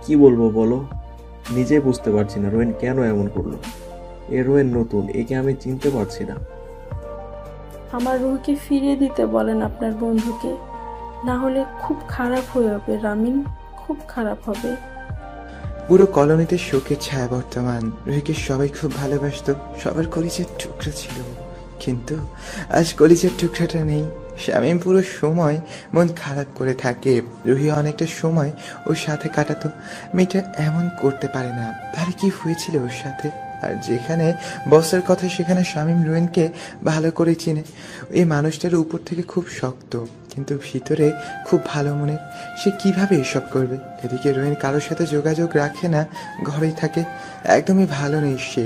কি বলবো বলো, নিজে বুঝতে পারছি না রোয়েন কেন এমন করলো। এ রোয়েন নতুন, একে আমি চিনতে পারছি না। আমার রুহিকে ফিরিয়ে দিতে বলেন আপনার বন্ধুকে, না হলে খুব খারাপ হয়ে হবে রামিন, খুব খারাপ হবে। পুরো কলোনিতে শোকের ছায়া বর্তমান। রুহিকে সবাই খুব ভালোবাসতো, সবার কলিজার টুকরা ছিল, কিন্তু আজ কলিজার টুকরাটা নেই। শামীম পুরো সময় মন খারাপ করে থাকে। রুহি অনেকটা সময় ওর সাথে কাটাতো। মেয়েটা এমন করতে পারে না, তাহলে কি হয়েছিল ওর সাথে? আর যেখানে বসের কথা সেখানে শামীম রুহিকে ভালো করে চিনে। এই মানুষটার উপর থেকে খুব শক্ত, কিন্তু ভিতরে খুব ভালো মনের। সে কিভাবে এসব করবে? এদিকে রোহিন কারোর সাথে যোগাযোগ রাখে না, ঘরেই থাকে, একদমই ভালো নেই সে।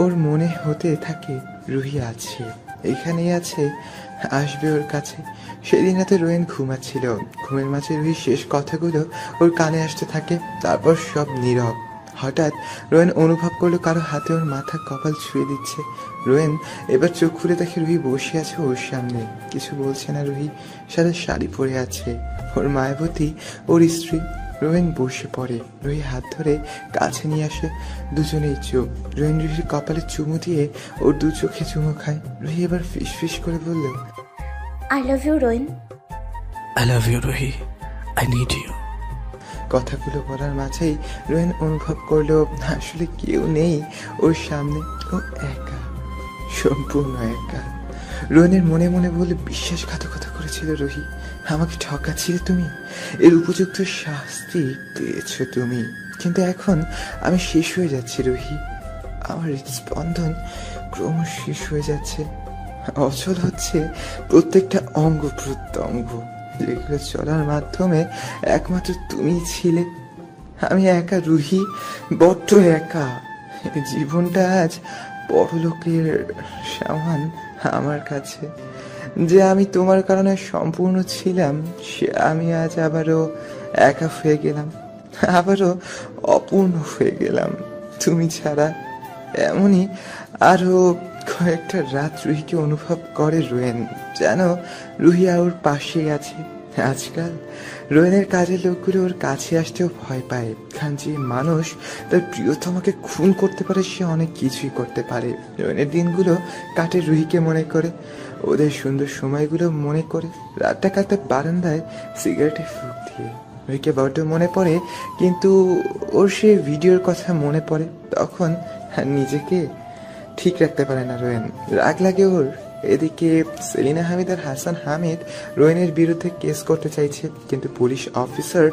ওর মনে হতে থাকে রুহি আছে, এখানেই আছে, আসবে ওর কাছে। সেদিন রাতে রোহিন ঘুমাচ্ছিল, ঘুমের মাঝে রুহির শেষ কথাগুলো ওর কানে আসতে থাকে, তারপর সব নীরব। হঠাৎ রোয়েন অনুভব করলো কারো হাতে ওর মাথা কপাল ছুঁয়ে দিচ্ছে। রোয়েন এবার চোখ খুলে দেখে রুহি বসে আছে ওর সামনে, কিছু বলছে না। রুহি সাদা শাড়ি পরে আছে, ওর মায়াবতী ওর স্ত্রী। রোয়েন বসে পড়ে, রুহি হাত ধরে কাছে নিয়ে আসে, দুজনেই চুপ। রোয়েন রুহির কপালে চুমু দিয়ে ওর দু চোখে চুমু খায়। রুহি এবার ফিস ফিস করে বলল, I love you Rowen. I love you Ruhi, I need you. কথাগুলো বলার মাঝেই রোয়েন অনুভব করলো আসলে কেউ নেই ওর সামনে, ও একা, সম্পূর্ণ একা। রোয়েনের মনে মনে বলে বিশ্বাসঘাতকতা করেছিল রুহি, আমাকে ঠকাচ্ছিলে তুমি, এর উপযুক্ত শাস্তি পেয়েছো তুমি। কিন্তু এখন আমি শেষ হয়ে যাচ্ছি রুহি, আমার হৃদস্পন্দন ক্রমশ শেষ হয়ে যাচ্ছে, অচল হচ্ছে প্রত্যেকটা অঙ্গ প্রত্যঙ্গ, যেগুলো চলার মাধ্যমে একমাত্র তুমি ছিলে। আমি একা রুহি, বড্ড একা। জীবনটা আজ পরলোকের সমান আমার কাছে। যে আমি তোমার কারণে সম্পূর্ণ ছিলাম, সে আমি আজ আবারও একা হয়ে গেলাম, আবারও অপূর্ণ হয়ে গেলাম তুমি ছাড়া। এমনই আরো কয়েকটা রাত রুহিকে অনুভব করে রোয়েন, যেন রুহি ওর পাশেই আছে। আজকাল রোয়েনের কাজের লোকগুলো ওর কাছে আসতেও ভয় পায়, কারণ যে মানুষ তার প্রিয়তমাকে খুন করতে পারে সে অনেক কিছুই করতে পারে। রোয়েনের দিনগুলো কাটে রুহিকে মনে করে, ওদের সুন্দর সময়গুলো মনে করে, রাতটা কাটতে বারান্দায় সিগারেটে ফুঁক দিয়ে। রুহিকে বড্ড মনে পড়ে, কিন্তু ওর সে ভিডিওর কথা মনে পড়ে, তখন নিজেকে ঠিক রাখতে পারে না রোয়েন, রাগ লাগে ওর। এদিকে সেলিনা হামিদ আর হাসান হামিদ রোয়েনের বিরুদ্ধে কেস করতে চাইছে, কিন্তু পুলিশ অফিসার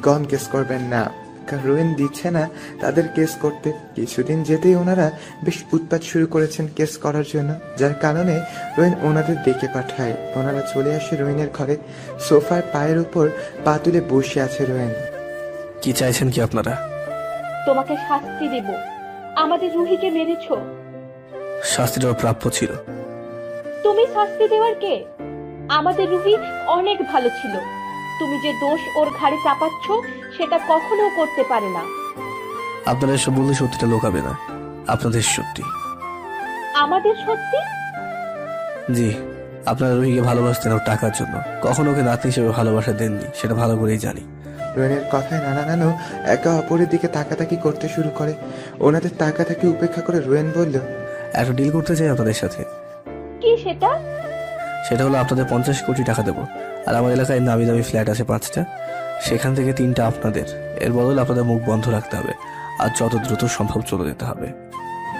গন কেস করবেন না, কারণ রোয়েন দিচ্ছে না তাদের কেস করতে। কিছুদিন যেতেই ওনারা বেশ উৎপাত শুরু করেছেন কেস করার জন্য, যার কারণে রোয়েন ওনাদের ডেকে পাঠায়। ওনারা চলে আসে রোয়েনের ঘরে, সোফার পায়ের উপর পা তুলে বসে আছে রোয়েন। কি চাইছেন কি আপনারা? তোমাকে শাস্তি দেব, আমাদের রুহিকে মেরেছো। শাস্তিটা প্রাপ্য ছিল। তুমি শাস্তি দেওয়ার কে? আমাদের রুহি অনেক ভালো ছিল, তুমি যে দোষ ওর ঘাড়ে চাপাচ্ছ সেটা কখনো করতে পারে না। আপনারা এসব বললে সত্যিটা লোকাবে না, আপনাদের সত্যি। আমাদের সত্যি? জি, আপনারা রুহিকে ভালোবাসতেন ওর টাকার জন্য, কখনো ওকে নাতি হিসেবে ভালোবাসা দেননি, সেটা ভালো করেই জানি। রোয়েনের কথায় নানা নানু একে অপরের দিকে তাকাতাকি করতে শুরু করে। ওনাদের তাকাতাকি উপেক্ষা করে রোয়েন বলল, একটা ডিল করতে চাই আপনাদের সাথে। কি সেটা? সেটা হলো আপনাদের 50 কোটি টাকা দেবো, আর আমার এলাকায় নামি দামি ফ্ল্যাট আছে 5টা, সেখান থেকে 3টা আপনাদের। এর বদলে আপনাদের মুখ বন্ধ রাখতে হবে, আর যত দ্রুত সম্ভব চলে যেতে হবে।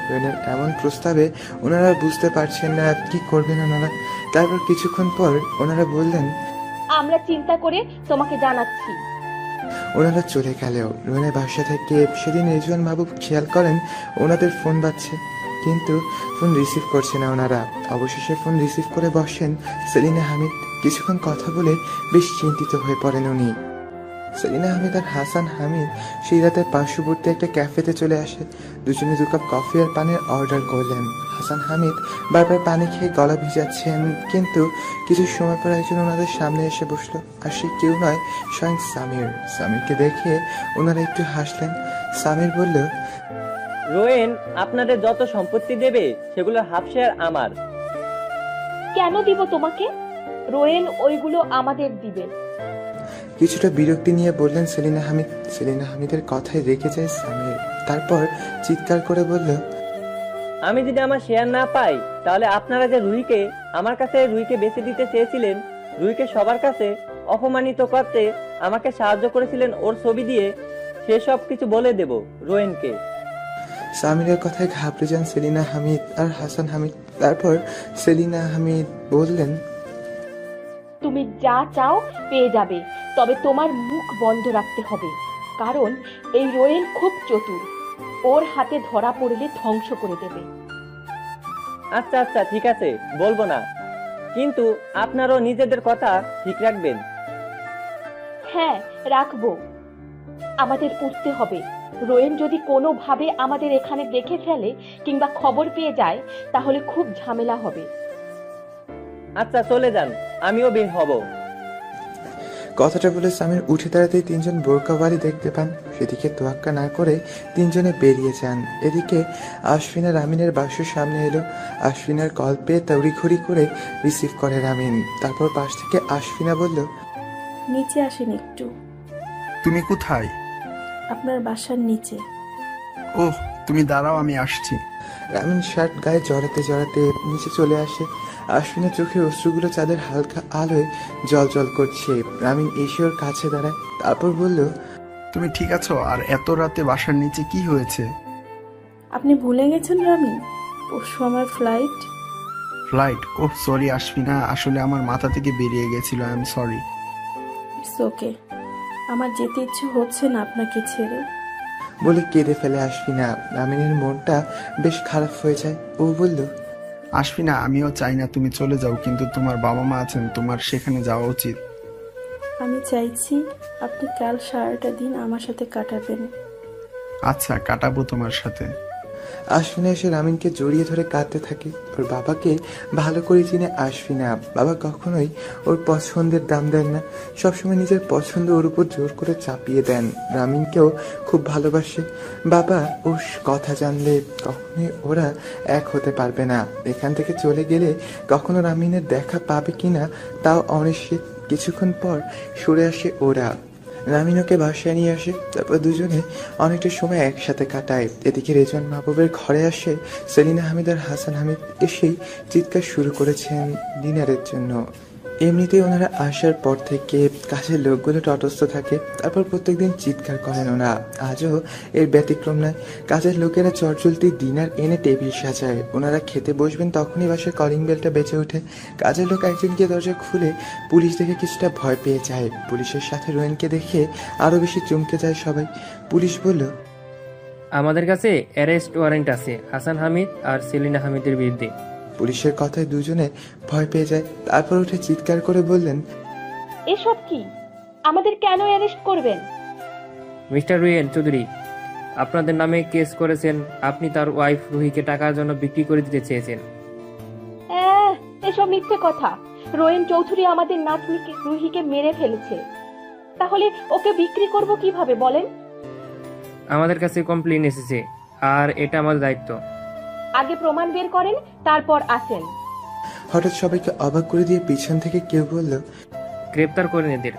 রোয়েনের এমন প্রস্তাবে ওনারা বুঝতে পারছেন না কি করবেন ওনারা। তারপর কিছুক্ষণ পর ওনারা বললেন, আমরা চিন্তা করে তোমাকে জানাচ্ছি। ওনারা চলে গেলেও রোয়েনের বাসা থেকে সেদিন রিজওয়ান বাবু খেয়াল করেন ওনাদের ফোন বাজছে, কিন্তু ফোন রিসিভ করছে না ওনারা। অবশেষে ফোন রিসিভ করে বসেন সেলিনা হামিদ। কিছুক্ষণ কথা বলে বেশ চিন্তিত হয়ে পড়েন উনি। সেলিনা হামিদ আর হাসান হামিদ সেই রাতে পার্শ্ববর্তী একটা ক্যাফেতে চলে আসে। দুজনে 2 কাপ কফি আর পানির অর্ডার করলেন। হাসান হামিদ বারবার পানি খেয়ে গলা ভিজাচ্ছেন, কিন্তু কিছু সময় পর একজন ওনাদের সামনে এসে বসলো, আর সে কেউ নয়, স্বয়ং সামির। সামিরকে দেখে ওনারা একটু হাসলেন। সামির বলল, রোয়েন আপনাদের যত সম্পত্তি দেবে সেগুলো হাফ শেয়ার আমার। কেন দিব তোমাকে? রোয়েন ওইগুলো আমাদের দিবে। কিছুটা বিরক্তি নিয়ে বললেন সেলিনা হামিদ। সেলিনা হামিদের কথায় রেগে যায় সামির। তারপর চিৎকার করে বলল, আমি যদি আমার শেয়ার না পাই তাহলে আপনারা যে রুহিকে বেঁচে দিতে চেয়েছিলেন, রুহিকে সবার কাছে অপমানিত করতে আমাকে সাহায্য করেছিলেন ওর ছবি দিয়ে, সেসব কিছু বলে দেব রোয়েনকে। সামিরের কথায় ঘাবড়ে যান সেলিনা হামিদ আর হাসান হামিদ। তারপর সেলিনা হামিদ বললেন, তুমি যা চাও পেয়ে যাবে, তবে তোমার মুখ বন্ধ রাখতে হবে, কারণ এই রোয়েন খুব চতুর, ওর হাতে ধরা পড়লে ধ্বংস করে দেবে। আচ্ছা আচ্ছা ঠিক আছে, বলবো না, কিন্তু আপনারও নিজেদের কথা ঠিক রাখবেন। হ্যাঁ রাখবো। আমাদের উঠতে হবে। রোয়েন যদি কোনোভাবে আমাদের এখানে দেখে ফেলে কিংবা খবর পেয়ে যায় তাহলে খুব ঝামেলা হবে। আচ্ছা চলে যান, আমিও বের হব। কথাটা বলে সামির উঠে দাঁড়াতেই তিনজন বোরকাওয়ালি দেখতে পান। সেদিকে তোয়াক্কা না করে তিনজনে বেরিয়ে যান। এদিকে আশফিনা রামিনের বাসার সামনে এলো। আশফিনার কল পেয়ে তড়িঘড়ি করে রিসিভ করে রামিন। তারপর পাশ থেকে আশফিনা বলল, নিচে আসেন একটু। তুমি কোথায়? আপনার বাসার নিচে। ওহ, তুমি দাঁড়াও, আমি আসছি। রামিন শার্ট গায়ে জড়াতে জড়াতে নিচে চলে আসে। আশফিনের চোখের অশ্রুগুলো চাঁদের হালকা আলোয় জল জল করছে। রামিন এসে ওর কাছে দাঁড়ায়। তারপর বলল, তুমি ঠিক আছো? আর এত রাতে বাসার নিচে কি হয়েছে? আপনি ভুলে গেছেন রামিন, পরশু আমার ফ্লাইট। ফ্লাইট? ওহ সরি আশফিনা, আসলে আমার মাথা থেকে বেরিয়ে গেছিল, I am sorry. It's okay, আমার যেতে ইচ্ছে হচ্ছে না আপনাকে ছেড়ে। বলে কেঁদে ফেলে আশফিনা। রামিনের মনটা বেশ খারাপ হয়ে যায়। ও বলল, আশফিনা, আমিও চাই না তুমি চলে যাও, কিন্তু তোমার বাবা মা আছেন, তোমার সেখানে যাওয়া উচিত। আমি চাইছি আপনি কাল সারাটা দিন আমার সাথে কাটাবেন। আচ্ছা, কাটাবো তোমার সাথে। আশফিনা এসে রামিনকে জড়িয়ে ধরে কাঁদতে থাকে। ওর বাবাকে ভালো করে চিনে আশফিনা। বাবা কখনোই ওর পছন্দের দাম দেন না, সবসময় নিজের পছন্দ ওর উপর জোর করে চাপিয়ে দেন। রামিনকেও খুব ভালোবাসে। বাবা ওর কথা জানলে কখনোই ওরা এক হতে পারবে না। এখান থেকে চলে গেলে কখনো রামিনের দেখা পাবে কিনা তাও অনিশ্চিত। কিছুক্ষণ পর সরে আসে ওরা। রামিন ওকে বাসায় নিয়ে আসে। তারপর দুজনে অনেকটা সময় একসাথে কাটায়। এদিকে রেজন মাহবুবের ঘরে আসে সেলিনা হামিদ আর হাসান হামিদ। এসেই চিৎকার শুরু করেছেন ডিনারের জন্য। এমনিতেই ওনারা আসার পর থেকে কাজের লোকগুলো তটস্থ থাকে। তারপর প্রত্যেকদিন চিৎকার করেন ওরা। আজও এর ব্যতিক্রম নয়। কাজের লোকেরা চটচলতি ডিনার এনে টেবিল সাজায়। ওনারা খেতে বসবেন তখনই বাসার কলিং বেলটা বেজে ওঠে। কাজের লোক একজন গিয়ে দরজা খুলে পুলিশ দেখে কিছুটা ভয় পেয়ে যায়। পুলিশের সাথে রোয়েনকে দেখে আরো বেশি চমকে যায় সবাই। পুলিশ বলল, আমাদের কাছে অ্যারেস্ট ওয়ারেন্ট আছে হাসান হামিদ আর সেলিনা হামিদের বিরুদ্ধে। পুলিশের কথায় দুজনে ভয় পেয়ে যায়। তারপর উঠে চিৎকার করে বললেন, এসব কি? আমাদের কেন অ্যারেস্ট করবেন? মিস্টার রুয়েন চৌধুরী আপনাদের নামে কেস করেছেন, আপনি তার ওয়াইফ রুহিকে টাকার জন্য বিক্রি করে দিতে চেয়েছেন। এসব মিথ্যে কথা। রোয়েন চৌধুরী আমাদের নাতনিকে রুহিকে মেরে ফেলেছে, তাহলে ওকে বিক্রি করব কিভাবে বলেন? আমাদের কাছে কমপ্লেইন এসেছে আর এটা আমাদের দায়িত্ব। আগে প্রমাণ বের করেন, তারপর আসেন। হঠাৎ সবাইকে অবাক করে দিয়ে পিছন থেকে কেউ বলল, গ্রেপ্তার করেন এদের।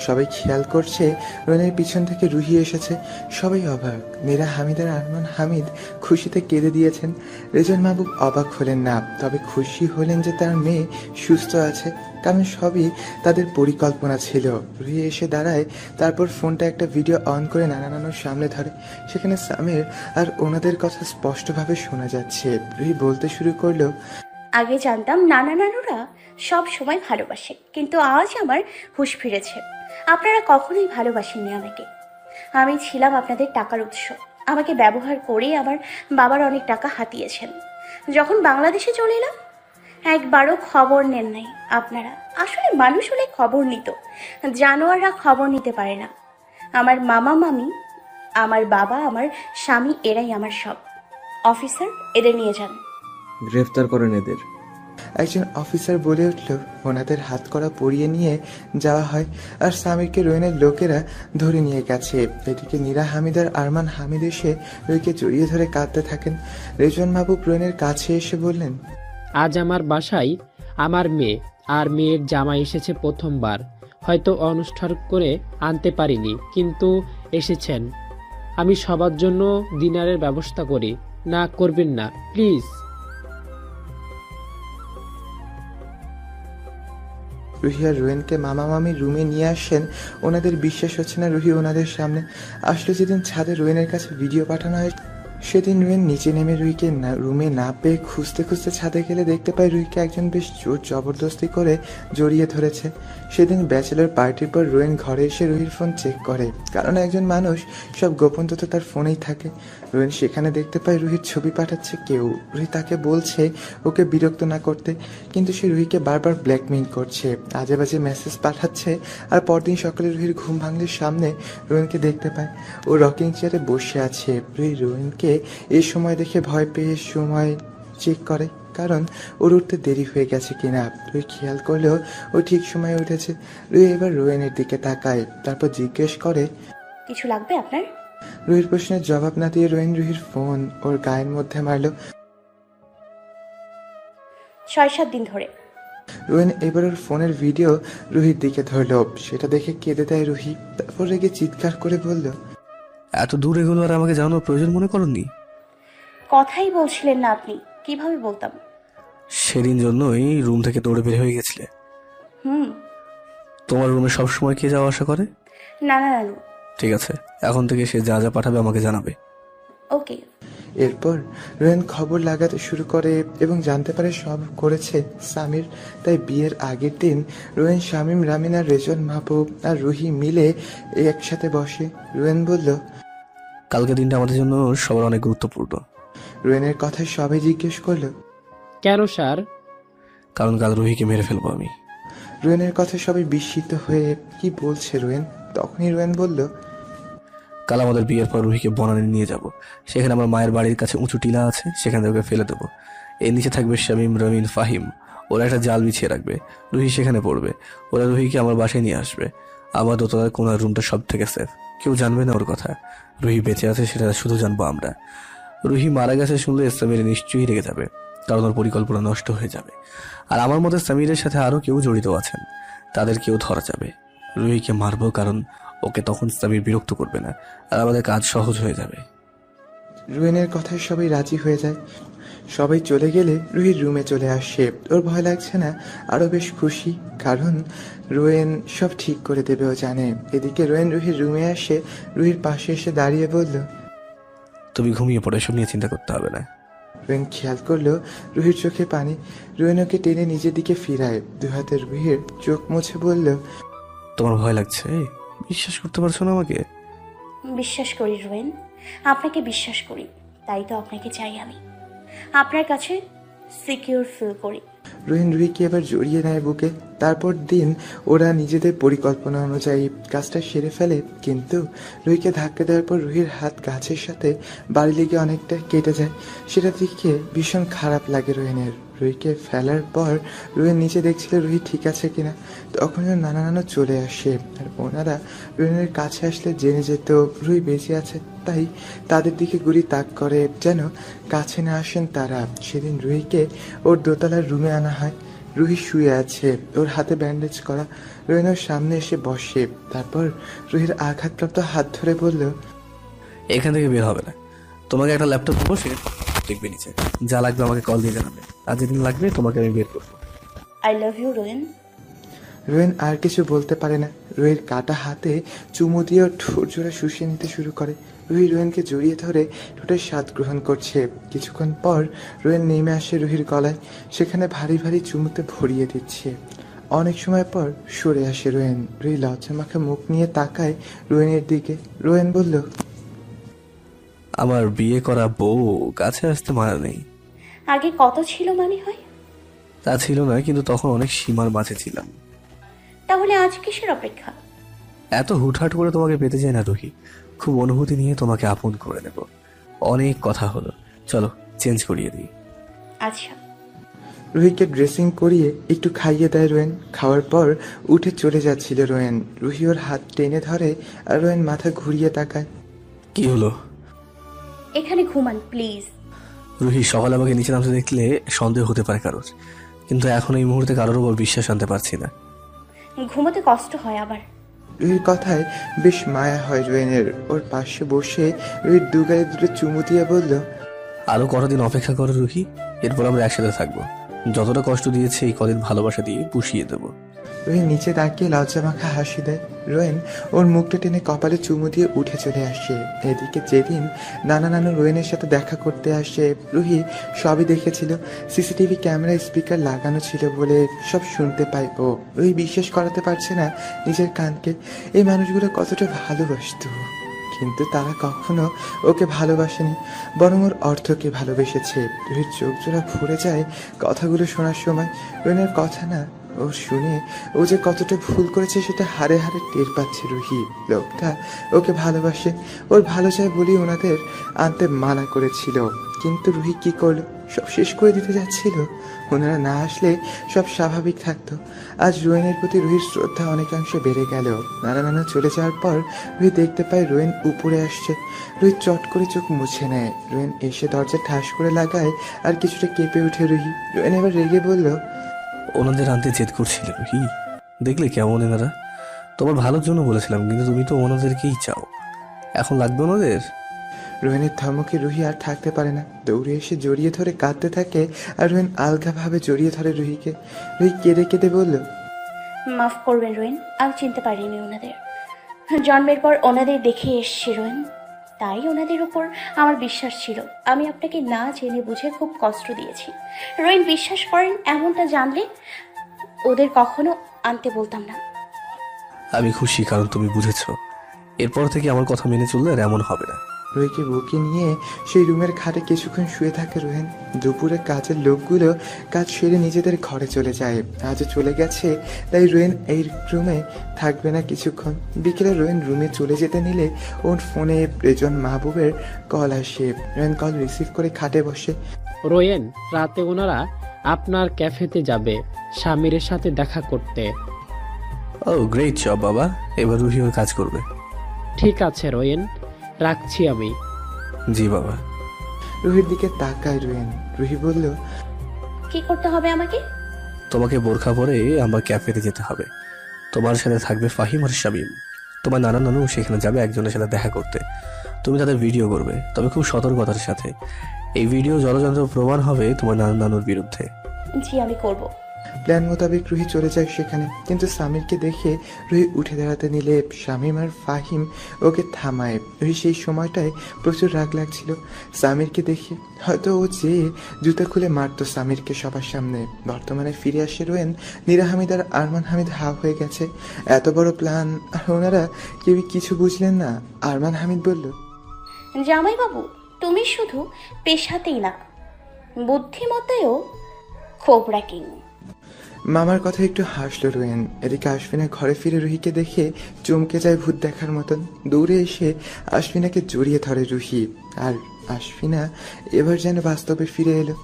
সবাই খেয়াল করছে রোয়েনের পিছন থেকে রুহি এসেছে। সবাই অবাক। মীরা হামিদ আর আরমান হামিদ খুশিতে কেঁদে দিয়েছেন। রেজন মাহবুব অবাক হলেন না, তবে খুশি হলেন যে তার মেয়ে সুস্থ আছে, কারণ সবই তাদের পরিকল্পনা ছিল। রুহি এসে দাঁড়ায়। তারপর ফোনটা একটা ভিডিও অন করে নানা নানুর সামনে ধরে। সেখানে সামির আর ওনাদের কথা স্পষ্টভাবে শোনা যাচ্ছে। রুহি বলতে শুরু করলো, আগে জানতাম নানা নানুরা সব সময় ভালোবাসে, কিন্তু আজ আমার হুঁশ ফিরেছে। আপনারা কখনোই ভালোবাসেননি আমাকে। আমি ছিলাম আপনাদের টাকার উৎস। আমাকে ব্যবহার করে আমার বাবার অনেক টাকা হাতিয়েছেন। যখন বাংলাদেশে চলে এলাম একবারও খবর নেন নাই আপনারা। আসলে মানুষ হলে খবর নিত, জানোয়াররা খবর নিতে পারে না। আমার মামা মামি, আমার বাবা, আমার স্বামী, এরাই আমার সব। অফিসার, এদের নিয়ে যান। গ্রেফতার করেন এদের। একজন অফিসার বলে উঠল। ওনাদের হাত করা পরিয়ে নিয়ে যাওয়া হয় আর সামিরকে রোয়েনের লোকেরা ধরে নিয়ে গেছে। এদিকে নীরা হামিদ আর আরমান হামিদ এসে রুহিকে জড়িয়ে ধরে কাঁদতে থাকেন। রেজন মাহবুব রোয়েনের কাছে এসে বললেন, আজ আমার বাসায় আমার মেয়ে আর মেয়ের জামাই এসেছে প্রথমবার। হয়তো অনুষ্ঠান করে আনতে পারিনি, কিন্তু এসেছেন। আমি সবার জন্য ডিনারের ব্যবস্থা করি। না করবেন না প্লিজ। রুহি আর রোয়েনকে মামা মামি রুমে নিয়ে আসেন। ওনাদের বিশ্বাস হচ্ছে না রুহি ওনাদের সামনে আসলে। যেদিন ছাদে রোয়েনের কাছে ভিডিও পাঠানো হয় সেদিন রোয়েন নিচে নেমে রুহিকে রুমে না পেয়ে খুঁজতে খুঁজতে ছাদে গেলে দেখতে পায় রুহিকে একজন বেশ জোর জবরদস্তি করে জড়িয়ে ধরেছে। সেদিন ব্যাচেলর পার্টির পর রোয়েন ঘরে এসে রুহির ফোন চেক করে, কারণ একজন মানুষ সব গোপন তথ্য তার ফোনেই থাকে। রোয়েন সেখানে দেখতে পায় রুহির ছবি পাঠাচ্ছে কেউ। রুহি তাকে বলছে ওকে বিরক্ত না করতে, কিন্তু সে রুহিকে বারবার ব্ল্যাকমেইল করছে, আজে বাজে মেসেজ পাঠাচ্ছে। আর পরদিন সকালে রুহির ঘুম ভাঙলের সামনে রোয়েনকে দেখতে পায় ও রকিং চেয়ারে বসে আছে। রুহি রোয়েনকে এই সময় দেখে ভয় পেয়ে সময় চেক করে, কারণ ওর উঠতে দেরি হয়ে গেছে কিনা। রুহি খেয়াল করলেও ও ঠিক সময়ে উঠেছে। রুহি এবার রোয়েনের দিকে তাকায়, তারপর জিজ্ঞেস করে, কিছু লাগবে আপনার? রুহির প্রশ্নের জবাব না দিয়ে রোয়েন রুহির ফোন ওর গায়ের মধ্যে মারল। 6-7 দিন ধরে। রোয়েন এবার ওর ফোনের ভিডিও রুহির দিকে ধরল। সেটা দেখে কেঁদে দেয় রুহি। তারপর রেগে চিৎকার করে বলল, এত দূর এগুলো আর আমাকে জানানোর প্রয়োজন মনে করেননি? কথাই বলছিলেন না আপনি, কিভাবে বলতাম? সেদিন জন্যই রুম থেকে দৌড়ে বের হয়ে গেছিলে। তোমার রুমে সবসময় কে যাওয়া আসা করে? নানু। ঠিক আছে, এখন থেকে সে যা যা পাঠাবে আমাকে জানাবে। ওকে। এরপর রোয়েন খবর লাগাতে শুরু করে এবং জানতে পারে সব করেছে সামির। তাই বিয়ের আগের দিন রোয়েন, শামীম, রামিন আর রেজন, মাহবুব আর রুহি মিলে একসাথে বসে। রোয়েন বলল, কালকে দিনটা আমাদের জন্য সবার অনেক গুরুত্বপূর্ণ। রোয়েনের কথায় সবাই জিজ্ঞেস করলো, কেন স্যার? কারণ কাল রুহিকে মেরে ফেলবো আমি। রোয়েনের কথায় সবাই বিস্মিত হয়ে কি বলছে রোয়েন। তখনই রোয়েন বলল, কাল আমাদের বিয়ের পর রুহিকে বনানী নিয়ে যাব। সেখানে আমার মায়ের বাড়ির কাছে উঁচু টিলা আছে, সেখানে ওকে ফেলে দেবো। এর নিচে থাকবে শামীম, রমিন, ফাহিম। ওরা একটা জাল বিছিয়ে রাখবে, রুহি সেখানে পড়বে। ওরা রুহিকে আমার বাসায় নিয়ে আসবে। আমার দোতলার কোনার রুমটা সব থেকে সেফ, কেউ জানবে না ওর কথা। রুহি বেঁচে আছে সেটা শুধু জানবো আমরা। রুহি মারা গেছে শুনলে সামির নিশ্চয়ই রেগে যাবে, কারণ ওর পরিকল্পনা নষ্ট হয়ে যাবে। আর আমার মতে সামিরের সাথে আরো কেউ জড়িত আছেন, তাদের কেউ ধরা যাবে। রুহিকে মারবো, কারণ ওকে তখন সামির বিরক্ত করবে না, আর আমাদের কাজ সহজ হয়ে যাবে। রোয়েনের কথায় সবাই রাজি হয়ে যায়। সবাই চলে গেলে রুহির রুমে চলে আসে। ওর ভয় লাগছে না, আরো বেশ খুশি, কারণ রোয়েন সব ঠিক করে দেবে ও জানে। এদিকে রোয়েন রুহির রুমে আসে, রুহির পাশে এসে দাঁড়িয়ে বলল, তুমি ঘুমিয়ে পড়ে, এসব নিয়ে চিন্তা করতে হবে না। রোয়েন খেয়াল করলো রুহির চোখে পানি। রোয়েন ওকে টেনে নিজের দিকে ফিরায়, দু হাতে রুহির চোখ মুছে বলল, তোমার ভয় লাগছে? বিশ্বাস করতে পারছো না আমাকে? বিশ্বাস করি রোয়েন, আপনাকে বিশ্বাস করি, তাই তো আপনাকে চাই আমি। আপনার কাছে সিকিউর ফিল করি। রোহিন রুহিকে এবার জড়িয়ে নেয় বুকে। তারপর দিন ওরা নিজেদের পরিকল্পনা অনুযায়ী কাজটা সেরে ফেলে, কিন্তু রুহিকে ধাক্কা দেওয়ার পর রুহির হাত গাছের সাথে বাড়ি লেগে অনেকটা কেটে যায়। সেটা দেখে ভীষণ খারাপ লাগে রোহিনের। রুহিকে ফেলার পর রোহিন নিচে দেখছিল রুহি ঠিক আছে কিনা। তখন ওর নানা নানু চলে আসে, আর ওনারা রোহিনের কাছে আসলে জেনে যেত রুহি বেঁচে আছে, তাই তাদের দিকে গুলি তাক করে যেন কাছে না আসেন তারা। সেদিন রুহিকে ওর দোতলার রুমে আনা হয়। রুহি শুয়ে আছে, ওর হাতে ব্যান্ডেজ করা। রোহিন ওর সামনে এসে বসে, তারপর রুহির আঘাতপ্রাপ্ত হাত ধরে বলল, এখান থেকে বের হবে না। তোমাকে একটা ল্যাপটপ দেবো, সে দেখবে নিচে, যা লাগবে আমাকে কল দিয়ে জানাবে। আর যেদিন লাগবে তোমাকে আমি বের করবো। I love you রোয়েন। রোয়েন আর কিছু বলতে পারে না। রুহির কাটা হাতে চুমু দিয়ে ওর ঠোঁট জোড়া শুষিয়ে নিতে শুরু করে। রুহি রোয়েনকে জড়িয়ে ধরে ঠোঁটের স্বাদ গ্রহণ করছে। কিছুক্ষণ পর রোয়েন নেমে আসে রুহির গলায়, সেখানে ভারী ভারী চুমুতে ভরিয়ে দিচ্ছে। অনেক সময় পর সরে আসে রোয়েন। রুহি লজ্জা মাখা মুখ নিয়ে তাকায় রোয়েনের দিকে। রোয়েন বলল, আমার বিয়ে করা বউ কাছে আসতে মানা নেই। আগে কত ছিল মানে হয়? তা ছিল না, কিন্তু তখন অনেক সীমার মাঝে ছিলাম। তাহলে আজ কিসের অপেক্ষা? এত হুটহাট করে তোমাকে পেতে চাই না রুহি, খুব অনুভূতি নিয়ে তোমাকে আপন করে নেব। অনেক কথা হলো, চলো চেঞ্জ করিয়ে দিই। আচ্ছা। রুহিকে ড্রেসিং করিয়ে একটু খাইয়ে দেয় রোয়েন। খাওয়ার পর উঠে চলে যাচ্ছিল রোয়েন। রুহি ওর হাত টেনে ধরে আর রোয়েন মাথা ঘুরিয়ে তাকায়। কি হলো? এখানে ঘুমান প্লিজ। রুহি, সকালে আমাকে নিচে নামতে দেখলে সন্দেহ হতে পারে কারোর, কিন্তু এখন এই মুহূর্তে কারোর উপর বিশ্বাস আনতে পারছি না। ঘুমোতে কষ্ট হয় আবার। রুহির কথায় বেশ মায়া হয় রোয়েনের। ওর পাশে বসে রুহির দুগালে দুটো চুমু দিয়ে বলল, আরো কতদিন অপেক্ষা করো রুহি, এরপর আমরা একসাথে থাকবো। যতটা কষ্ট দিয়েছে এই কদিন ভালোবাসা দিয়ে পুষিয়ে দেবো। রোহিন নিচে তাকিয়ে লজ্জা মাখা হাসি দেয়। রোয়েন ওর মুখটা টেনে কপালে চুমু দিয়ে উঠে চলে আসে। এদিকে যেদিন নানু রোয়েনের সাথে দেখা করতে আসে, রুহি সবই দেখেছিল। সিসিটিভি ক্যামেরা স্পিকার লাগানো ছিল বলে সব শুনতে পায় ও। রুহি বিশ্বাস করাতে পারছে না নিজের কানকে। এই মানুষগুলো কতটা ভালোবাসত, কিন্তু তারা কখনো ওকে ভালোবাসেনি, বরং ওর অর্থকে ভালোবেসেছে। রুহির চোখ জোড়া ভরে যায় কথাগুলো শোনার সময়। রোয়েনের কথা না ও শুনে ও যে কতটা ভুল করেছে সেটা হারে হারে টের পাচ্ছে রুহি। লোকটা ওকে ভালোবাসে, ওর ভালো চায় বলেই ওনাদের আনতে মানা করেছিল, কিন্তু রুহি কি করলো? সব শেষ করে দিতে যাচ্ছিল। ওনারা না আসলে সব স্বাভাবিক থাকতো। আজ রোয়েনের প্রতি রুহির শ্রদ্ধা অনেকাংশে বেড়ে গেল। নানু চলে যাওয়ার পর রুহি দেখতে পায় রোয়েন উপরে আসছে। রুহি চট করে চোখ মুছে নেয়। রোয়েন এসে দরজা ঠাস করে লাগায় আর কিছুটা কেঁপে উঠে রুহি। রোয়েন এবার রেগে বলল, ওনাদের আনতে জেদ করছিলে রুহি, দেখলে কেমন এনারা। তোমার ভালোর জন্য বলেছিলাম, কিন্তু তুমি তো ওনাদেরকেই চাও। এখন লাগবে ওনাদের? রোহিণীর ধমকে রুহি আর থাকতে পারে না, দৌড়ে এসে জড়িয়ে ধরে কাঁদতে থাকে। আর রোহিণ আলগাভাবে জড়িয়ে ধরে রুহিকে। রুহি কেঁদে কেঁদে বলল, মাফ করবেন রোয়েন, আমি চিনতে পারিনি ওনাদের। জন্মের পর ওনাদের দেখে এসছি রোয়েন, তাই ওনাদের উপর আমার বিশ্বাস ছিল। আমি আপনাকে না জেনে বুঝে খুব কষ্ট দিয়েছি রোয়েন, বিশ্বাস করেন। এমনটা জানলে ওদের কখনো আনতে বলতাম না। আমি খুশি, কারণ তুমি বুঝেছো। এরপর থেকে আমার কথা মেনে চললে আর এমন হবে না। রুহিকে বুকে নিয়ে সেই রুমের খাটে কিছুক্ষণ শুয়ে থাকে রোহিণ। দুপুরে কাজের লোকগুলো কাজ সেরে নিজেদের ঘরে চলে যায়। আজও চলে গেছে, তাই রোহিণ এই রুমে থাকবে না কিছুক্ষণ। বিকেলে রোহিণ রুমে চলে যেতে নিলে ওর ফোনে রেজন মাহবুবের কল আসে। রোহিণ কল রিসিভ করে খাটে বসে। রোয়েন, রাতে ওনারা আপনার ক্যাফেতে যাবে স্বামীর সাথে দেখা করতে। ও গ্রেট জব বাবা, এবার রুহি ওর কাজ করবে। ঠিক আছে রোয়েন, রাখছি আমি। জি বাবা। রুহির দিকে তাকায় রোহিণ। রুহি বলল, কি করতে হবে আমাকে? তোমাকে বোরখা পরে আমার ক্যাফেতে যেতে হবে। তোমার সাথে থাকবে ফাহিম আর শামীম। তোমার নানু সেখানে যাবে একজনের সাথে দেখা করতে। তুমি তাদের ভিডিও করবে, তবে খুব সতর্কতার সাথে। এই ভিডিও জলযন্ত্র প্রমাণ হবে তোমার নানুর বিরুদ্ধে। জি আমি করব। প্ল্যান মোতাবেক রুহি চলে যায় সেখানে, কিন্তু সামিরকে দেখে রুহি উঠে দাঁড়াতে নিলে শামীম আর ফাহিম ওকে থামায়। রুহি সেই সময়টায় প্রচুর রাগ লাগছিল সামিরকে দেখে। হয়তো ও যে জুতা খুলে মারতো সামিরকে সবার সামনে। বর্তমানে ফিরে আসে রোয়েন, নীরা হামিদ আর আরমান হামিদ হা হয়ে গেছে। এত বড় প্ল্যান আর ওনারা কেউই কিছু বুঝলেন না। আরমান হামিদ বলল, জামাইবাবু, তুমি শুধু পেশাতেই না, বুদ্ধিমত্তায়ও খোবরা কিং। মামার কথা একটু হাসলো রোয়েন। এদিকে আশফিনা ঘরে ফিরে রুহিকে দেখে চমকে যায় ভূত দেখার মতন। দৌড়ে এসে আশফিনাকে জড়িয়ে ধরে রুহি। আর আশফিনা এবার যেন বাস্তবে ফিরে এলো।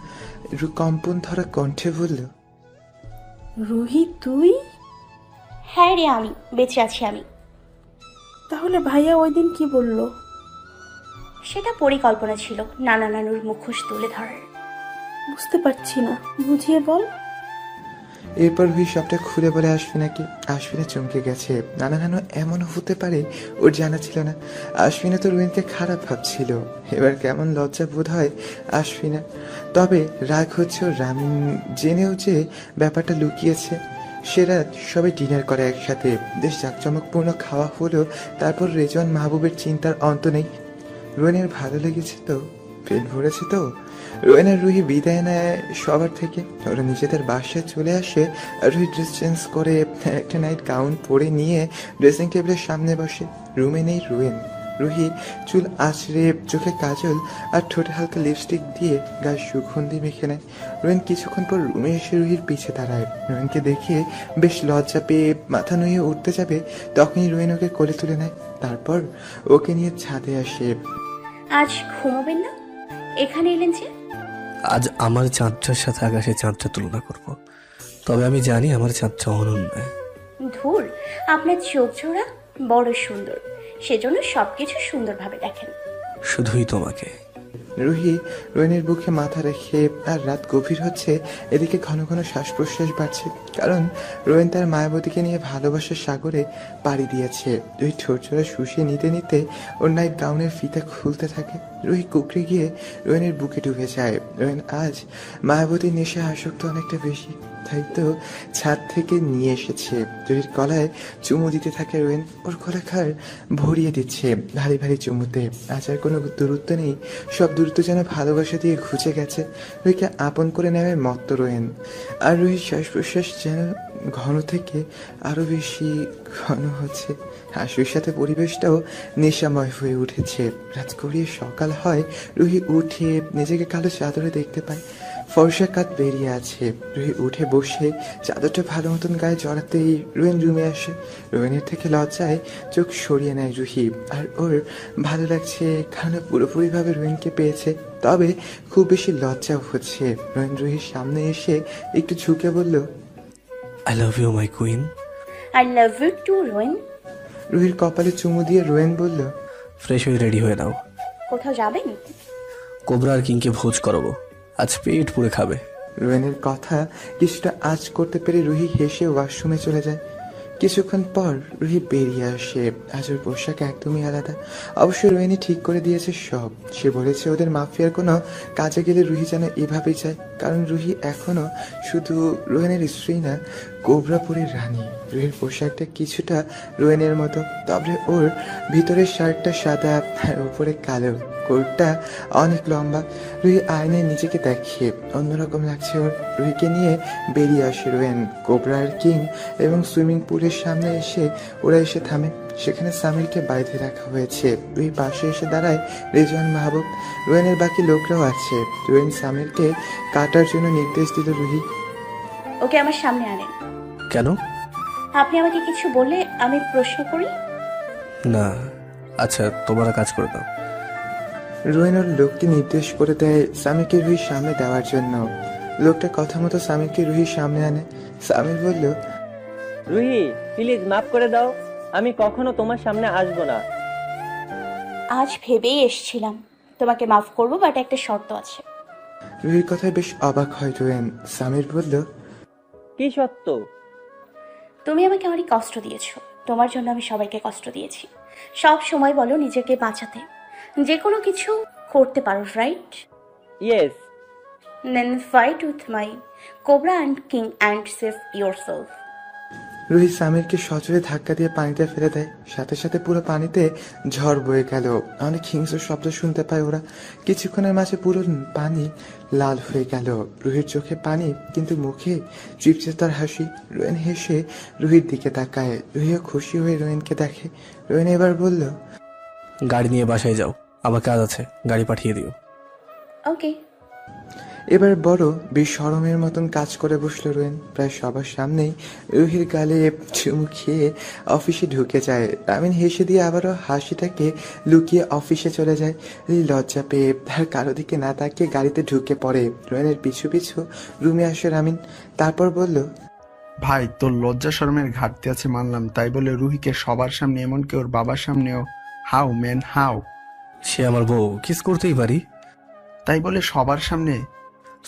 কম্পন ধরা কণ্ঠে বলল, রুহি তুই? হ্যাঁ রে, আমি বেঁচে আছি আমি। তাহলে ভাইয়া ওই দিন কি বলল? সেটা পরিকল্পনা ছিল নানুর মুখোশ তুলে ধরার। বুঝতে পারছি না, বুঝিয়ে বল। এরপর রুহি সবটা খুলে বলে আশফিনাকে। আশফিনা চমকে গেছে। নানু এমন হতে পারে ওর জানা ছিল না। আশফিনা তো রুহিনকে খারাপ ভাবছিল। এবার কেমন লজ্জা বোধ হয় আশফিনা। তবে রাগ হচ্ছে ওর রামিন জেনেও যে ব্যাপারটা লুকিয়েছে। সে রাত সবাই ডিনার করে একসাথে। বেশ জাঁকজমকপূর্ণ খাওয়া হলো। তারপর রেজন মাহবুবের চিন্তার অন্ত নেই। রোয়েনের ভালো লেগেছে তো, পেট ভরেছে তো। রোয়েন আর রুহি বিদায় নেয় সবার থেকে। ওরা নিজেদের বাসায় চলে আসে। আর রুহি ড্রেস চেঞ্জ করে একটা নাইট গাউন পরে নিয়ে ড্রেসিং টেবিলের সামনে বসে। রুমে নেই রোয়েন। রুহি চুল আঁচড়ে, চোখে কাজল আর ঠোঁটে হালকা লিপস্টিক দিয়ে গায়ে সুগন্ধি মেখে নেয়। রোয়েন কিছুক্ষণ পর রুমে এসে রুহির পিছে দাঁড়ায়। রোয়েনকে দেখে বেশ লজ্জা পেয়ে মাথা নুয়ে উঠতে যাবে, তখনই রোয়েন ওকে কোলে তুলে নেয়। তারপর ওকে নিয়ে ছাদে আসে। আজ ঘুমোবেন না? এখানে এলেন যে? আজ আমার চাঁদটার সাথে আকাশের চাঁদটা তুলনা করব। তবে আমি জানি আমার চাঁদটা অনন্য। ধুর, আপনার চোখ জোড়া বড় সুন্দর, সেজন্য সবকিছু সুন্দরভাবে দেখেন। শুধুই তোমাকে। রুহি রোয়েনের বুকে মাথা রেখে, আর রাত গভীর হচ্ছে, এদিকে ঘন ঘন শ্বাস প্রশ্বাস বাড়ছে, কারণ রোয়েন তার মায়াবতীকে নিয়ে ভালোবাসার সাগরে পাড়ি দিয়েছে। রুহি ঠোঁট জোড়া শুষিয়ে নিতে নিতে ওর নাইট গাউনের ফিতা খুলতে থাকে। রুহি কুকড়ে গিয়ে রোয়েনের বুকে ঢুকে যায়। রোয়েন আজ মায়াবতীর নেশা আসক্ত অনেকটা বেশি, তাই তো ছাদ থেকে নিয়ে এসেছে। রুহির গলায় চুমু দিতে থাকে রোয়েন, ওর গলাখার ভরিয়ে দিচ্ছে ভারী ভারী চুমুতে। আজ আর কোনো দূরত্ব নেই, সব দূরত্ব যেন ভালোবাসা দিয়ে ঘুচে গেছে। রুহিকে আপন করে নেওয়ার মত্ত রোয়েন, আর রুহির শ্বাস প্রশ্বাস যেন ঘন থেকে আরো বেশি ঘন হচ্ছে। হাসির সাথে পরিবেশটাও নেশাময় হয়ে উঠেছে। রাত গড়িয়ে সকাল হয়, রুহি উঠে নিজেকে কালো চাদরে দেখতে পায়, ফর্সা কাত বেরিয়ে আছে। রুহি উঠে বসে চাদরটা ভালো মতন গায়ে জড়াতেই রোয়েন রুমে আসে। রোয়েনের থেকে লজ্জায় চোখ সরিয়ে নেয় রুহি, আর ওর ভালো লাগছে কারণ পুরোপুরিভাবে রোয়েনকে পেয়েছে, তবে খুব বেশি লজ্জাও হচ্ছে। রোয়েন রুহির সামনে এসে একটু ঝুঁকে বলল, I love you my queen. I love you too Rowen. রুহির কপালে চুমু দিয়ে রোয়েন বলল, ফ্রেশ হয়ে রেডি হয়ে নাও, কোথাও যাবেন? কোবরা আর কিংকে ভোজ করাবো, আজ পেট পুড়ে খাবে। রোয়েনের কথা কিছুটা আঁচ করতে পেরে রুহি হেসে ওয়াশরুমে চলে যায়। কিছুক্ষণ পর রুহি বেরিয়ে আসে। আজ ওর পোশাক একদমই আলাদা। অবশ্য রোয়েনি ঠিক করে দিয়েছে সব। সে বলেছে ওদের মাফিয়ার কোনো কাজে গেলে রুহি যেন এভাবেই যায়, কারণ রুহি এখনো শুধু রোয়েনের স্ত্রী না, কোবরাপুরের রানী। রুহির পোশাকটা কিছুটা রোয়েনের মতো, তবে ওর ভিতরের শার্টটা সাদা আর উপরে কালো, কোটটা অনেক লম্বা। রুহি আয়নায় নিজেকে দেখে অন্যরকম লাগছে ওর। রুহিকে নিয়ে বেরিয়ে আসে রোয়েন। কোবরা আর কিং এবং সুইমিং পুলের সামনে এসে ওরা এসে থামে। সেখানে সামিরকে বাইরে রাখা হয়েছে। রুহি পাশে এসে দাঁড়ায় রেজওয়ান মাহবুব, রোয়েনের বাকি লোকরাও আছে। রোয়েন সামিরকে কাটার জন্য নির্দেশ দিল। রুহি, ওকে আমার সামনে আনেন। কেন? আপনি আমাকে কিছু বললে আমি প্রশ্ন করি? না, আচ্ছা তোমরা কাজ করে দাও। রোয়েন ওর লোককে নির্দেশ করে দেয় সামিরকে রুহির সামনে দেওয়ার জন্য। লোকটা কথা মতো সামিরকে রুহির সামনে আনে। সামির বলল, রুহি প্লিজ মাফ করে দাও, আমি কখনো তোমার সামনে আসবো না। আজ ভেবেই এসেছিলাম তোমাকে মাফ করবো, বাট একটা শর্ত আছে। রুহির কথায় বেশ অবাক হয় রোয়েন। সামির বলল, কি সত্য? তুমি আমাকে অনেক কষ্ট দিয়েছো, তোমার জন্য আমি সবাইকে কষ্ট দিয়েছি। সব সময় বলো নিজেকে বাঁচাতে যে কোনো কিছু করতে পারো, right? Yes. Then fight with my cobra and king and save yourself. Ruhi সামিরকে সজোরে ধাক্কা দিয়ে পানিতে ফেলে দেয়। সাথে সাথে পুরো পানিতে ঝড় বয়ে গেল। অনেক হিংস্র শব্দ শুনতে পায় ওরা। কিছুক্ষণের মাঝে পুরো পানি লাল হয়ে গেল। রুহির চোখে পানি, কিন্তু মুখে চিপচে তার হাসি। রোয়েন হেসে রুহির দিকে তাকায়। রুহিও খুশি হয়ে রোয়েনকে দেখে। রোয়েন এবার বলল, গাড়ি নিয়ে বাসায় যাও, আমার কাজ আছে, গাড়ি পাঠিয়ে দিও। ওকে। এবার বড় বেশরমের মতন কাজ করে বসলো রোয়েন। প্রায় সবার সামনেই রুহির গালে চুমু খেয়ে অফিসে ঢুকে যায়। রামিন হেসে দিয়ে আবারও হাসিটাকে লুকিয়ে অফিসে চলে যায়। লজ্জা পেয়ে তার কারো দিকে না তাকিয়ে গাড়িতে ঢুকে পড়ে। রোয়েনের পিছু পিছু রুমে আসে রামিন। তারপর বলল, ভাই তোর লজ্জা শরমের ঘাটতি আছে মানলাম, তাই বলে রুহিকে সবার সামনে, এমনকি ওর বাবার সামনেও, হাউ ম্যান হাউ? সে আমার বউ, কিস করতেই পারি। তাই বলে সবার সামনে?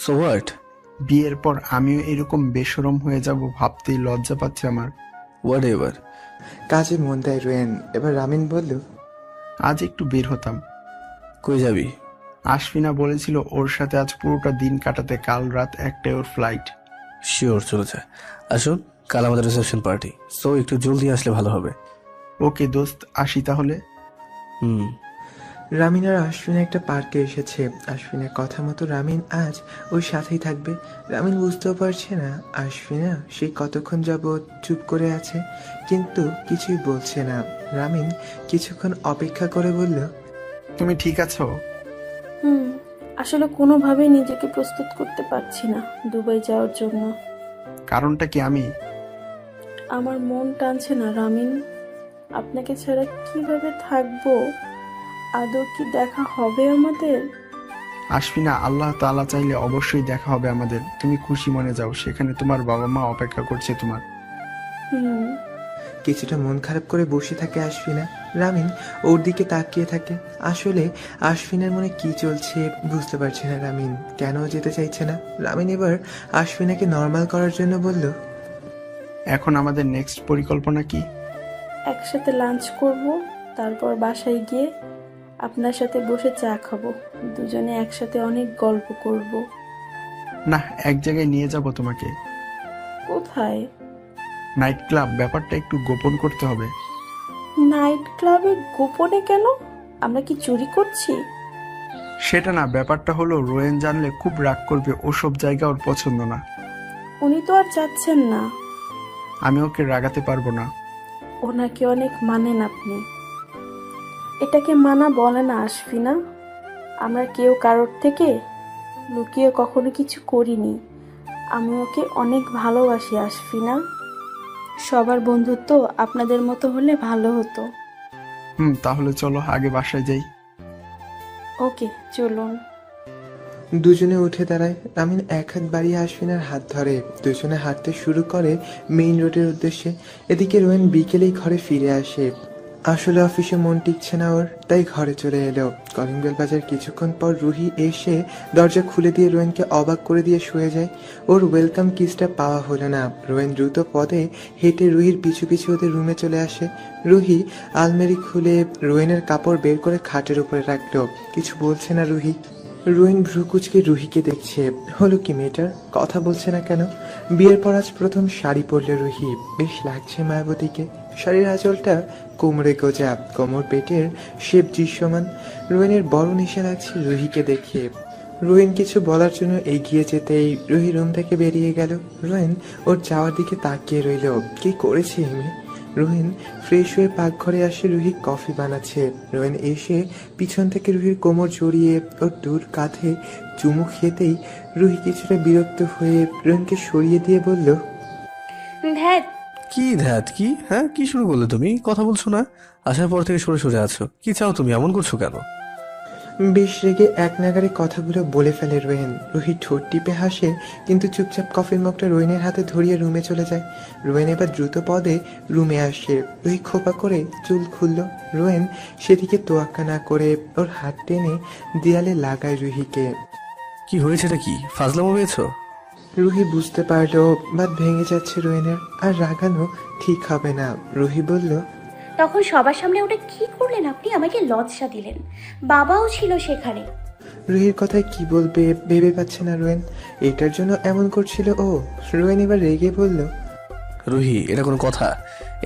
So what? বিয়ের পর আমিও এরকম বেশরম হয়ে যাব ভাবতেই লজ্জা পাচ্ছে আমার। What ever. কাজে মন দেয় রোয়েন। এবার রামিন বলল, আজ একটু বের হতাম। কই যাবি? আশফিনা বলেছিল ওর সাথে আজ পুরোটা দিন কাটাতে, কাল রাত 1টায় ওর ফ্লাইট। শিওর, চলে যায়। আসুন, কাল আমাদের রিসেপশন পার্টি, সো একটু জলদি আসলে ভালো হবে। ওকে দোস্ত, আসি তাহলে। রামিন আর আশফিনা একটা পার্কে এসেছে। আশফিনের কথা মতো রামিন আজ ওর সাথেই থাকবে। রামিন বুঝতেও পারছে না আশফিনা সেই কতক্ষণ যাবৎ চুপ করে আছে, কিন্তু কিছুই বলছে না। রামিন কিছুক্ষণ অপেক্ষা করে বলল, তুমি ঠিক আছো? আসলে কোনোভাবেই নিজেকে প্রস্তুত করতে পারছি না দুবাই যাওয়ার জন্য। কারণটা কি? আমার মন টানছে না রামিন, আপনাকে ছাড়া কিভাবে থাকবো? আদৌ কি দেখা হবে আমাদের? আশফিনা, আল্লাহ তাআলা চাইলে অবশ্যই দেখা হবে আমাদের। তুমি খুশি মনে যাও, সেখানে তোমার বাবা মা অপেক্ষা করছে তোমার। কিছুটা মন খারাপ করে বসে থাকে আশফিনা। রামিন ওর দিকে তাকিয়ে থাকে। আসলে আশফিনার মনে কি চলছে বুঝতে পারছে না রামিন, কেন যেতে চাইছে না। রামিন এবার আশফিনাকে নর্মাল করার জন্য বলল, এখন আমাদের নেক্সট পরিকল্পনা কি? একসাথে লাঞ্চ করব, তারপর বাসায় গিয়ে আপনার সাথে বসে চা খাবো, দুজনে একসাথে অনেক গল্প করব। না, এক জায়গায় নিয়ে যাব তোমাকে। কোথায়? Night club. ব্যাপারটা একটু গোপন করতে হবে। নাইট ক্লাবে গোপনে কেন? আমরা কি চুরি করছি? সেটা না, ব্যাপারটা হলো রোয়েন জানলে খুব রাগ করবে, ওসব জায়গা ওর পছন্দ না। উনি তো আর যাচ্ছেন না। আমি ওকে রাগাতে পারবো না। ওনাকে অনেক মানেন আপনি। এটাকে মানা বলে না আশফিনা। আমরা কেউ কারোর থেকে লুকিয়ে কখনো কিছু করিনি। আমি ওকে অনেক ভালোবাসি আশফিনা। সবার বন্ধুত্ব আপনাদের মতো হলে ভালো হতো। তাহলে চলো আগে বাসায় যাই। ওকে, চলুন। দুজনে উঠে দাঁড়ায়। রামিন এক হাত বাড়িয়ে আশফিনার হাত ধরে। দুজনে হাঁটতে শুরু করে মেইন রোডের উদ্দেশ্যে। এদিকে রোয়েন বিকেলেই ঘরে ফিরে আসে। আসলে অফিসে মন টিকছে না ওর, তাই ঘরে চলে এলো। কলিং বেল বাজার কিছুক্ষণ পর রুহি এসে দরজা খুলে দিয়ে রোয়েনকে অবাক করে দিয়ে শুয়ে যায়। ওর ওয়েলকাম কিসটা পাওয়া হলো না। রোয়েন দ্রুত পদে হেঁটে রুহির পিছু পিছু ওদের রুমে চলে আসে। রুহি আলমারি খুলে রোয়েনের কাপড় বের করে খাটের উপরে রাখলো। কিছু বলছে না রুহি। রোয়েন ভ্রুকুচকে রুহিকে দেখছে। হলো কি মেয়েটার, কথা বলছে না কেন? বিয়ের পর আজ প্রথম শাড়ি পরলে রুহি, বেশ লাগছে মায়াবতীকে। শাড়ির আঁচলটা কোমরে গোজা, কোমর পেটের শেপ দৃশ্যমান। রোয়েনের বড় নেশা লাগছে রুহিকে দেখে। রোয়েন কিছু বলার জন্য এগিয়ে যেতেই রুহি রুম থেকে বেরিয়ে গেল। রোয়েন ওর যাওয়ার দিকে তাকিয়ে রইল। কি করেছে এই মেয়ে? রোয়েন ফ্রেশ হয়ে পাকঘরে আসে। রুহি কফি বানাচ্ছে। রোয়েন এসে পিছন থেকে রুহির কোমর জড়িয়ে ওর দূর কাঁধে চুমু খেতেই রুহি কিছুটা বিরক্ত হয়ে রোয়েনকে সরিয়ে দিয়ে বলল, ধ্যাত। কি ধ্যাত? কি? হ্যাঁ, কি শুরু করলে তুমি? কথা বলছো না? আসার পর থেকে সরে সরে আছো। কি চাও তুমি? এমন করছো কেন? বেশ রেগে এক নাগারে কথাগুলো বলে ফেলে রোয়েন। রুহি ঠোঁট টিপে হাসে, কিন্তু চুপচাপ কফির মগটা রোয়েনের হাতে ধরিয়ে রুমে চলে যায়। রোয়েন এবার দ্রুত পদে রুমে আসে। রুহি খোপা করে চুল খুলল। রোয়েন সেদিকে তোয়াক্কা না করে ওর হাত টেনে দেয়ালে লাগায় রুহিকে। কি হয়েছেটা? কি ফাজলামো হয়েছো? রুহি বুঝতে পারলো বাদ ভেঙে যাচ্ছে রোয়েনের, আর রাগানো ঠিক হবে না। রুহি বলল, তখন সবার সামনে ওটা কি করলেন আপনি? আমাকে লজ্জা দিলেন। বাবাও ছিল সেখানে। রুহির কথায় কি বলবে ভেবে পাচ্ছে না রোয়েন। এটার জন্য এমন করছিল ও? রোয়েন এবার রেগে বলল, রুহি, এটা কোনো কথা?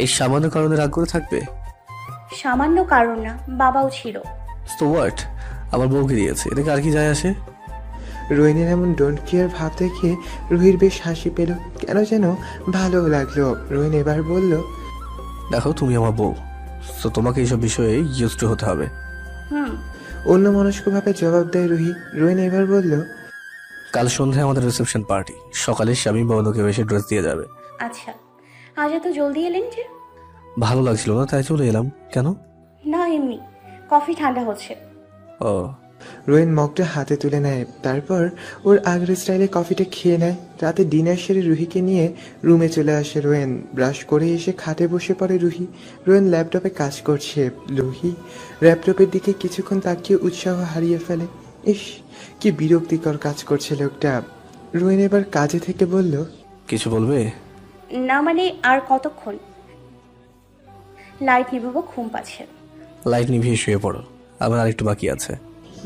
এই সামান্য কারণে রাগ করে থাকবে? সামান্য কারণ না, বাবাও ছিল। তো হোয়াট? আমার বউকে দিয়েছে, এটাকে আর কি যায় আসে? রোয়েনের এমন ডোন্ট কেয়ার ভাব দেখে রুহির বেশ হাসি পেল, কেন যেন ভালো লাগলো। রোয়েন এবার বলল, দেখো, তুমি আমার বউ, তো তোমাকে এইসব বিষয়ে ইউজ টু হতে হবে। অন্য মনস্কভাবে জবাব দেয় রুহি। রোয়েন এবার বলল, কাল সন্ধ্যায় আমাদের রিসেপশন পার্টি, সকালে স্বামী বন্ধুকে এসে ড্রেস দিয়ে যাবে। আচ্ছা, আজ এত জলদি এলেন যে? ভালো লাগছিল না, তাই চলে এলাম। কেন? না, এমনি কফি ঠান্ডা হচ্ছে। ও। রোয়েন মগটা হাতে তুলে নেয়, তারপর ওর আগের স্টাইলে কফিটা খেয়ে নেয়। রাতে ডিনার সেরে রুহিকে নিয়ে রুমে চলে আসে রোয়েন। ব্রাশ করে এসে খাটে বসে পড়ে রুহি। রোয়েন ল্যাপটপে কাজ করছে। রুহি ল্যাপটপের দিকে কিছুক্ষণ তাকিয়ে উৎসাহ হারিয়ে ফেলে। ইস, কি বিরক্তিকর কাজ করছে লোকটা। রোয়েন এবার কাজে থেকে বলল, কিছু বলবে? না মানে আর কতক্ষণ? লাইট নিভাবো, ঘুম পাচ্ছে। লাইট নিভিয়ে শুয়ে পড়ো, আবার আরেকটু বাকি আছে।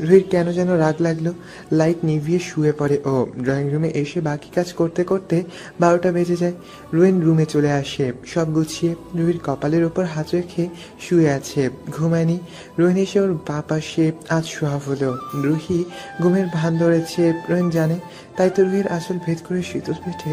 রুহির কেন যেন রাগ লাগলো। লাইট নিভিয়ে শুয়ে পড়ে ও। ড্রয়িং রুমে এসে বাকি কাজ করতে করতে 12টা বেজে যায়। রোয়েন রুমে চলে আসে, সব গুছিয়ে রুহির কপালের ওপর হাত রেখে শুয়ে আছে, ঘুমায়নি। রোয়েন এসে ওর বাঁ পাশে আজ শোয়া হলো। রুহি ঘুমের ভান ধরেছে রোয়েন জানে, তাই তো রুহির আঁচল ভেদ করে শীতল পেটে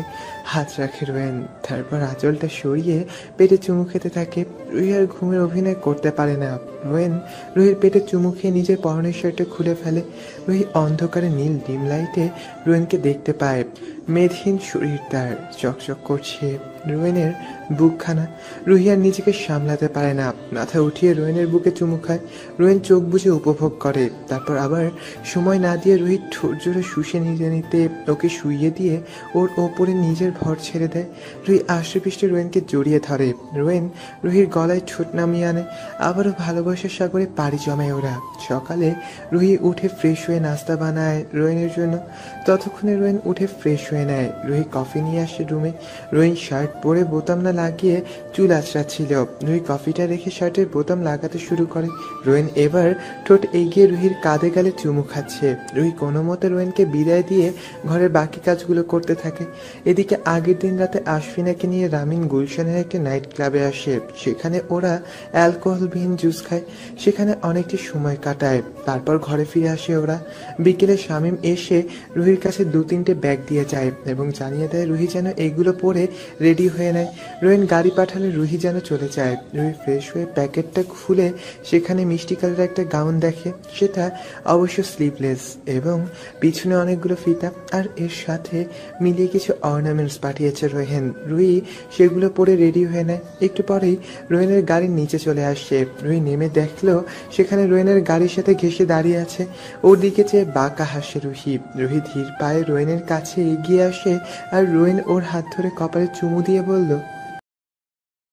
হাত রাখে রোয়েন। তারপর আঁচলটা সরিয়ে পেটে চুমু খেতে থাকে। রুহি আর ঘুমের অভিনয় করতে পারে না। রোয়েন রুহির পেটে চুমু খেয়ে নিজের পরনের শার্টটা খুলে ফেলে। রুহি অন্ধকারে নীল ডিম লাইটে রোয়েনকে দেখতে পায়। মেদহীন শরীর তার, চকচক করছে রোয়েনের বুকখানা। রুহি আর নিজেকে সামলাতে পারে না, মাথা উঠিয়ে রোয়েনের বুকে চুমু খায়। রোয়েন চোখ বুজে উপভোগ করে, তারপর আবার সময় না দিয়ে রুহি ঠোঁট জোরে শুষে নিতে নিতে ওকে শুইয়ে দিয়ে ওর ওপরে নিজের ভর ছেড়ে দেয়। রুহি আষ্টেপৃষ্টে রোয়েনকে জড়িয়ে ধরে। রোয়েন রুহির গলায় ঠোঁট নামিয়ে আনে। আবারও ভালোবাসার সাগরে পাড়ি জমায় ওরা। সকালে রুহি উঠে ফ্রেশ হয়ে নাস্তা বানায় রোয়েনের জন্য। ততক্ষণে রোয়েন উঠে ফ্রেশ হয়ে নেয়। রুহি কফি নিয়ে আসে রুমে। রোয়েন শার্ট পরে বোতাম না লাগিয়ে চুল আঁচড়াচ্ছিল। রুহি কফিটা রেখে শার্টের বোতাম লাগাতে শুরু করে। রোয়েন এবার ঠোঁট এগিয়ে রুহির কাঁধে গালে চুমু খাচ্ছে। রুহি কোনো মতে রোয়েনকে বিদায় দিয়ে ঘরের বাকি কাজগুলো করতে থাকে। এদিকে আগের দিন রাতে আশফিনাকে নিয়ে রামিন গুলশানের একটা নাইট ক্লাবে আসে। সেখানে ওরা অ্যালকোহলবিহীন জুস খায়, সেখানে অনেকটি সময় কাটায়। তারপর ঘরে ফিরে আসে ওরা। বিকেলে শামীম এসে রুহির কাছে 2-3টে ব্যাগ দিয়ে যায় এবং জানিয়ে দেয় রুহি যেন এগুলো পরে রেডি হয়ে নেয়। রোয়েন গাড়ি পাঠালে রুহি যেন চলে যায়। রুহি ফ্রেশ হয়ে প্যাকেটটা খুলে সেখানে মিষ্টি কালারের একটা গাউন দেখে। সেটা অবশ্য স্লিভলেস এবং পিছনে অনেকগুলো ফিতা, আর এর সাথে মিলিয়ে কিছু অর্নামেন্টস পাঠিয়েছে রোহেন। রুহি সেগুলো পরে রেডি হয়ে নেয়। একটু পরেই রোয়েনের গাড়ির নিচে চলে আসে। রুহি নেমে দেখলো সেখানে রোয়েনের গাড়ির সাথে ঘেঁষে দাঁড়িয়ে আছে। ওর দিকে চেয়ে বাঁকা হাসে রুহি। রুহি ধীর পায়ে রোয়েনের কাছে এগিয়ে আসে আর রোয়েন ওর হাত ধরে কপালে চুমু দিয়ে বলল,